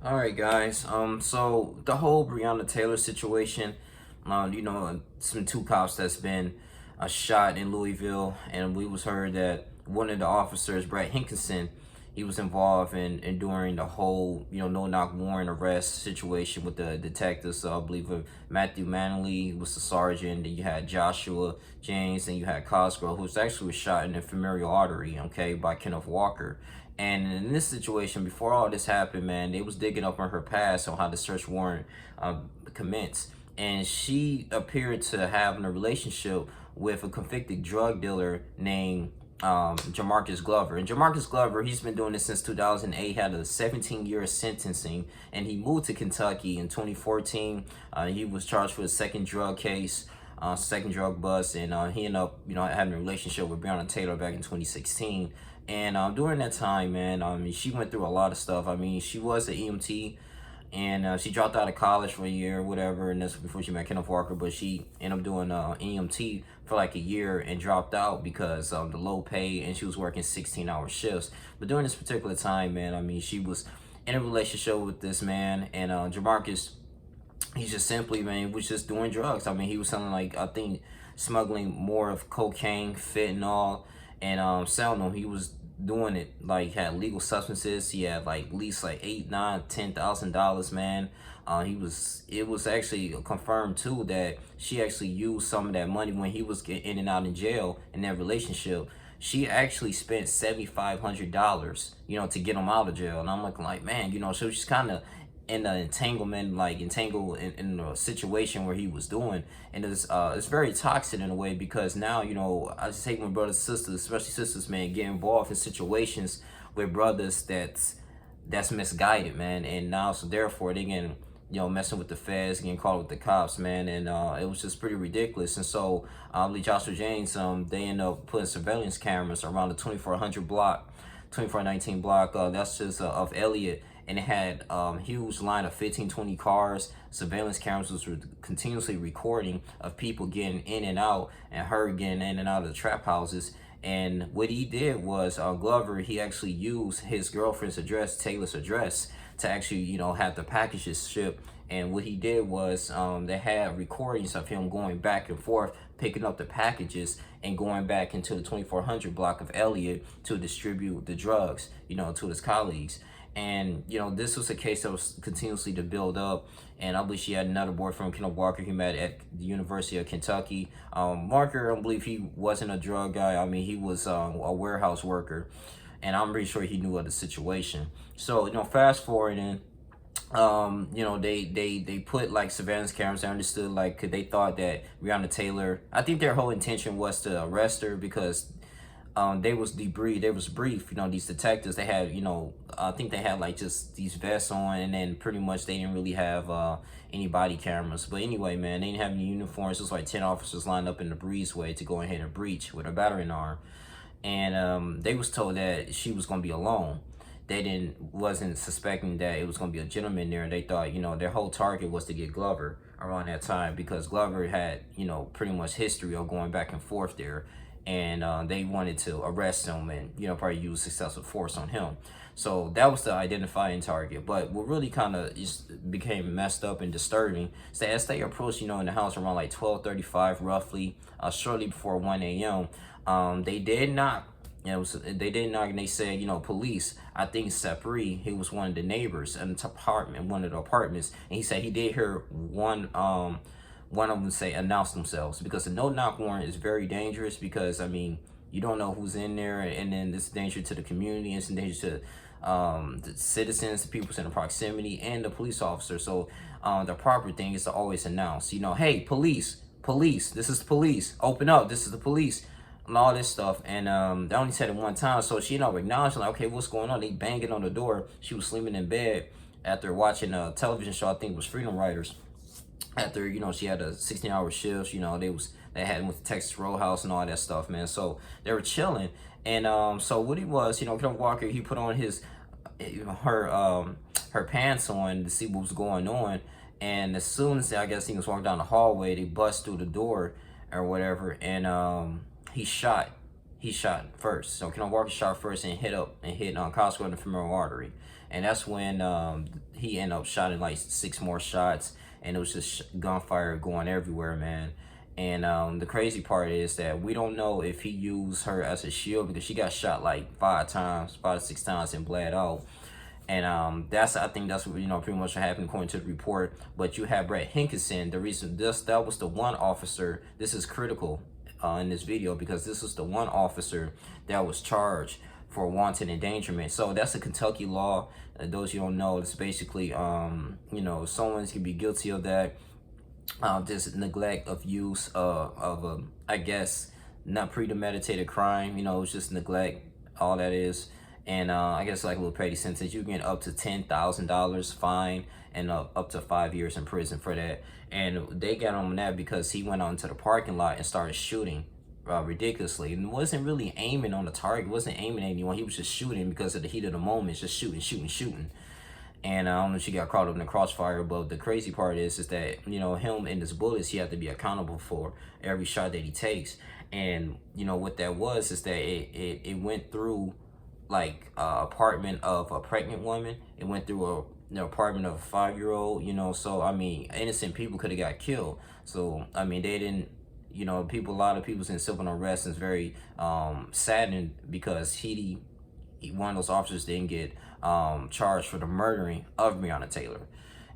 All right, guys. So the whole Breonna Taylor situation, some two cops that's been shot in Louisville, and we was heard that one of the officers, Brett Hinkinson, he was involved in during the whole, no knock warrant arrest situation with the detectives. So I believe Matthew Manley was the sergeant, and you had Joshua James, and you had Cosgrove, who was shot in the femoral artery, okay, by Kenneth Walker. And in this situation, before all this happened, man, they was digging up on her past on how the search warrant commenced. And she appeared to have a relationship with a convicted drug dealer named Jamarcus Glover. And Jamarcus Glover, he's been doing this since 2008, had a 17-year sentencing, and he moved to Kentucky in 2014. He was charged for a second drug case, second drug bust, and he ended up, having a relationship with Breonna Taylor back in 2016. And during that time, man, she went through a lot of stuff. I mean, she was an EMT, and she dropped out of college for a year, or whatever, and that's before she met Kenneth Walker. But she ended up doing EMT for like a year and dropped out because of the low pay, and she was working 16-hour shifts. But during this particular time, man, I mean, she was in a relationship with this man, and Jamarcus, he's just simply, man, was just doing drugs. I mean, he was selling, like, I think, smuggling more of cocaine, fentanyl, and selling them. He was doing it, like, had legal substances. He had like at least like eight, nine, $10,000, man. It was actually confirmed too that she actually used some of that money when he was getting in and out in jail in that relationship. She actually spent $7,500, to get him out of jail. And I'm looking like, man, so she's kind of in the entanglement, like entangled in a situation where he was doing, and it's very toxic in a way, because now, I just hate when brothers, sisters, especially sisters, man, get involved in situations with brothers that's misguided, man, and now so therefore they getting, messing with the feds, getting caught with the cops, man, and it was just pretty ridiculous. And so I believe Joshua James, they end up putting surveillance cameras around the 2400 block, 2419 block, that's just of Elliott, and it had huge line of 15-20 cars. Surveillance cameras was continuously recording of people getting in and out, and her getting in and out of the trap houses. And what he did was, Glover, he actually used his girlfriend's address, Taylor's address, to actually, have the packages shipped. And what he did was, they had recordings of him going back and forth, picking up the packages and going back into the 2400 block of Elliott to distribute the drugs, to his colleagues. And, this was a case that was continuously to build up. And I believe she had another boyfriend, Kenneth Walker, he met at the University of Kentucky. Marker, I believe he wasn't a drug guy. I mean, he was a warehouse worker. And I'm pretty sure he knew of the situation. So, fast forwarding, they put like surveillance cameras. I understood, like, 'cause they thought that Breonna Taylor, I think their whole intention was to arrest her, because they was brief, these detectives, they had, I think they had like just these vests on, and then pretty much they didn't really have any body cameras. But anyway, man, they didn't have any uniforms. It was like 10 officers lined up in the breezeway to go ahead and breach with a battering arm. And they was told that she was going to be alone. They wasn't suspecting that it was going to be a gentleman there, and they thought, their whole target was to get Glover around that time, because Glover had, pretty much history of going back and forth there. And they wanted to arrest him and, probably use excessive force on him. So that was the identifying target. But what really kind of just became messed up and disturbing is that as they approached, in the house around like 12:35 roughly, shortly before 1 a.m., they did knock. They did knock, and they said, police. I think Sapri, he was one of the neighbors in the apartment, one of the apartments, and he said he did hear one of them say announce themselves, because the no-knock warrant is very dangerous, because, I mean, you don't know who's in there, and then it's danger to the community, it's danger to the citizens, the people in the proximity, and the police officer. So the proper thing is to always announce, hey, police, this is the police, open up, this is the police, and all this stuff. And they only said it one time, so she acknowledged, like, okay, what's going on? They banging on the door. She was sleeping in bed after watching a television show, I think it was Freedom Writers. After, she had a 16-hour shift, they had with the Texas Roadhouse and all that stuff, man. So they were chilling. And so what he was, Kenneth Walker, he put on her pants on to see what was going on. And as soon as, I guess, he was walking down the hallway, they bust through the door or whatever, and he shot he shot first. So Kenneth Walker shot first and hit Costco in the femoral artery, and that's when he ended up shotting like 6 more shots, and it was just gunfire going everywhere, man. And the crazy part is that we don't know if he used her as a shield, because she got shot like 5 to 6 times and bled out. And I think that's what, pretty much what happened according to the report. But you have Brett Hinkinson. The reason that was the one officer. This is critical in this video, because this was the one officer that was charged for wanton endangerment. So that's a Kentucky law. Those you don't know, it's basically someone can be guilty of that. Just neglect of use of a, I guess, not premeditated crime. It's just neglect. All that is. And I guess like a little petty sentence. You get up to $10,000 fine and up to 5 years in prison for that. And they got him on that because he went out into the parking lot and started shooting ridiculously, and wasn't really aiming on the target. Wasn't aiming at anyone. He was just shooting because of the heat of the moment. Just shooting. And I don't know if she got caught up in the crossfire, but the crazy part is that, him and his bullets, he had to be accountable for every shot that he takes. And, what that was is that it went through like apartment of a pregnant woman. It went through apartment of a 5-year-old, so, I mean, innocent people could have got killed. So, I mean, they didn't, a lot of people's in civil unrest, and it's very saddened because one of those officers didn't get charged for the murdering of Breonna Taylor.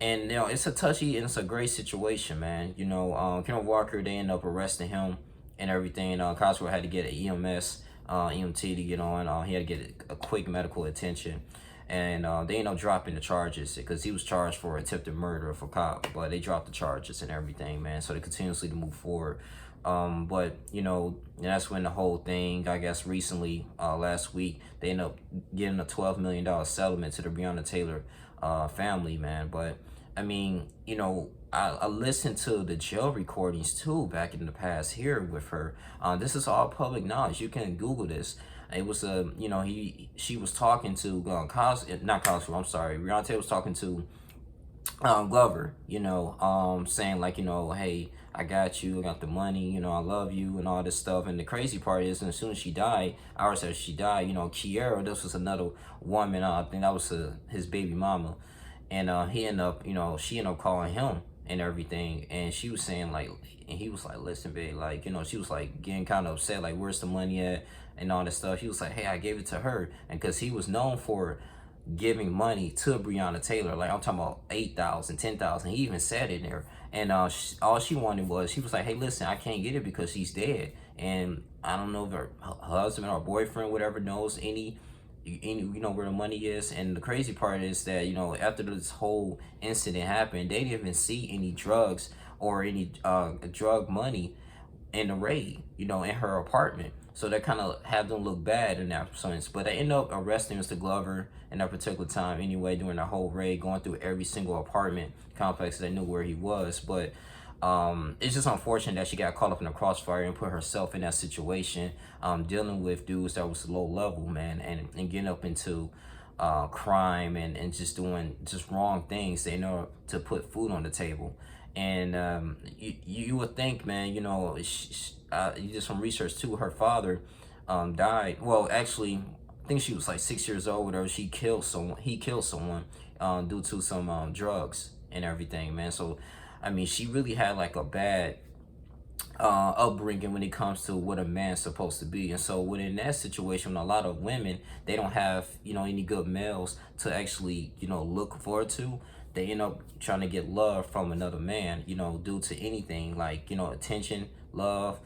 And it's a touchy and it's a great situation, man. Kenneth Walker, they ended up arresting him and everything. Costco had to get an EMT to get on. He had to get a quick medical attention, and they ended up dropping the charges because he was charged for attempted murder of a cop, but they dropped the charges and everything, man. So they continuously to move forward. But that's when the whole thing, I guess recently, last week, they ended up getting a $12 million settlement to the Breonna Taylor family, man. But I mean, I listened to the jail recordings too back in the past here with her. This is all public knowledge. You can Google this. It was she was talking to I'm sorry, Breonna Taylor was talking to Glover, saying like, hey, I got you, I got the money, I love you and all this stuff. And the crazy part is, as soon as she died, hours after she died, Kiera, this was another woman, I think that was his baby mama. And she ended up calling him and everything. And she was saying like, and he was like, listen, babe, like, she was like getting kind of upset, like, where's the money at and all this stuff. He was like, hey, I gave it to her. And because he was known for giving money to Breonna Taylor, like I'm talking about 8,000, 10,000. He even said it there. And all she wanted was, she was like, hey, listen, I can't get it because she's dead. And I don't know if her husband or boyfriend, whatever, knows any where the money is. And the crazy part is that after this whole incident happened, they didn't even see any drugs or any drug money in the raid, in her apartment. So that kind of had them look bad in that sense. But they ended up arresting Mr. Glover in that particular time anyway, during the whole raid, going through every single apartment complex. They knew where he was. But it's just unfortunate that she got caught up in the crossfire and put herself in that situation, dealing with dudes that was low level, man, and getting up into crime and just doing just wrong things, to put food on the table. And you would think, man, you did some research too. Her father died. Well, actually, I think she was like 6 years old, or he killed someone due to some drugs and everything, man. So I mean, she really had like a bad upbringing when it comes to what a man's supposed to be. And so within that situation, a lot of women, they don't have any good males to actually look forward to. They end up trying to get love from another man, due to anything like attention, love,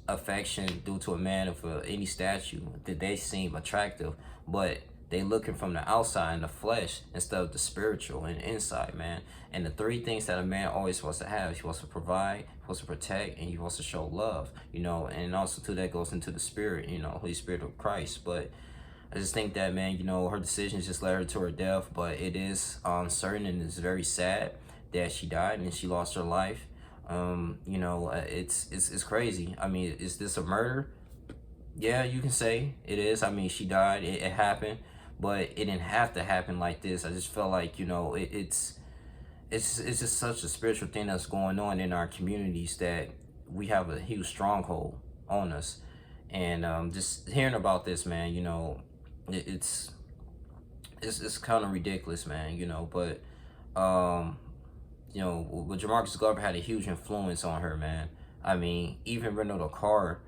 affection, due to a man of any statue that they seem attractive, but they looking from the outside in the flesh instead of the spiritual and inside, man. And the 3 things that a man always wants to have: he wants to provide, he wants to protect, and he wants to show love, and also too, that goes into the spirit, Holy Spirit of Christ. But I just think that, man, her decisions just led her to her death. But it is uncertain, and it's very sad that she died and she lost her life. It's crazy. I mean, is this a murder? Yeah, you can say it is. I mean, she died. It happened, but it didn't have to happen like this. I just felt like it's just such a spiritual thing that's going on in our communities, that we have a huge stronghold on us. And just hearing about this, man, it, it's it's kind of ridiculous, man. But um, but Jamarcus Glover had a huge influence on her, man. I mean, even rented a car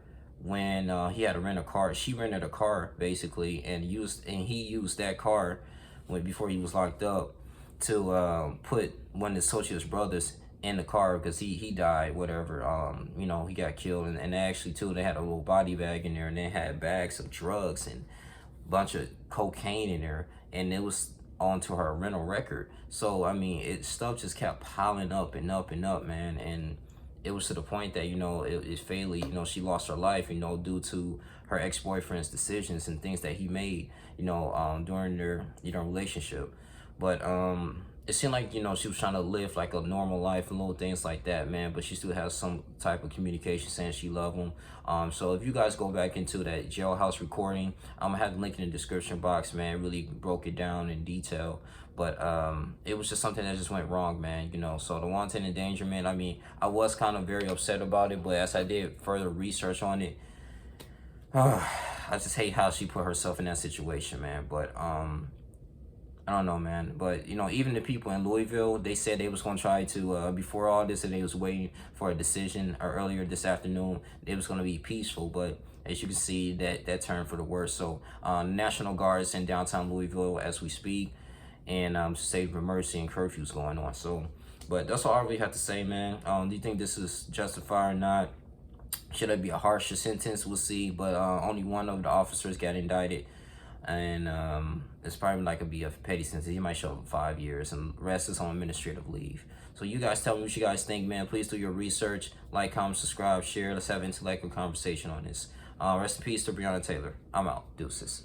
when he had to rent a car. She rented a car basically, and he used that car before he was locked up to put one of the associates' brothers in the car because he died, whatever. He got killed, and actually too, they had a little body bag in there, and they had bags of drugs and bunch of cocaine in there, and it was onto her rental record. So I mean, stuff just kept piling up and up and up, man. And it was to the point that it fatally, she lost her life, due to her ex-boyfriend's decisions and things that he made, during their relationship. But it seemed like she was trying to live like a normal life and little things like that, man. But she still has some type of communication saying she loved him. So if you guys go back into that jailhouse recording, I'm gonna have the link in the description box, man. It really broke it down in detail. But it was just something that just went wrong, man. So the wanton endangerment, I mean, I was kind of very upset about it, but as I did further research on it, I just hate how she put herself in that situation, man. But I don't know, man. But even the people in Louisville, they said they was gonna try to before all this, and they was waiting for a decision, or earlier this afternoon, it was gonna be peaceful. But as you can see, that turned for the worse. So National Guard's in downtown Louisville as we speak, and state of emergency and curfews going on. So, but that's all I really have to say, man. Do you think this is justified or not? Should it be a harsher sentence? We'll see. But only one of the officers got indicted, and it's probably like be a petty sentence. He might show up 5 years, and the rest is on administrative leave. So you guys tell me what you guys think, man. Please do your research, like, comment, subscribe, share. Let's have an intellectual conversation on this. Rest in peace to Breonna Taylor. I'm out. Deuces.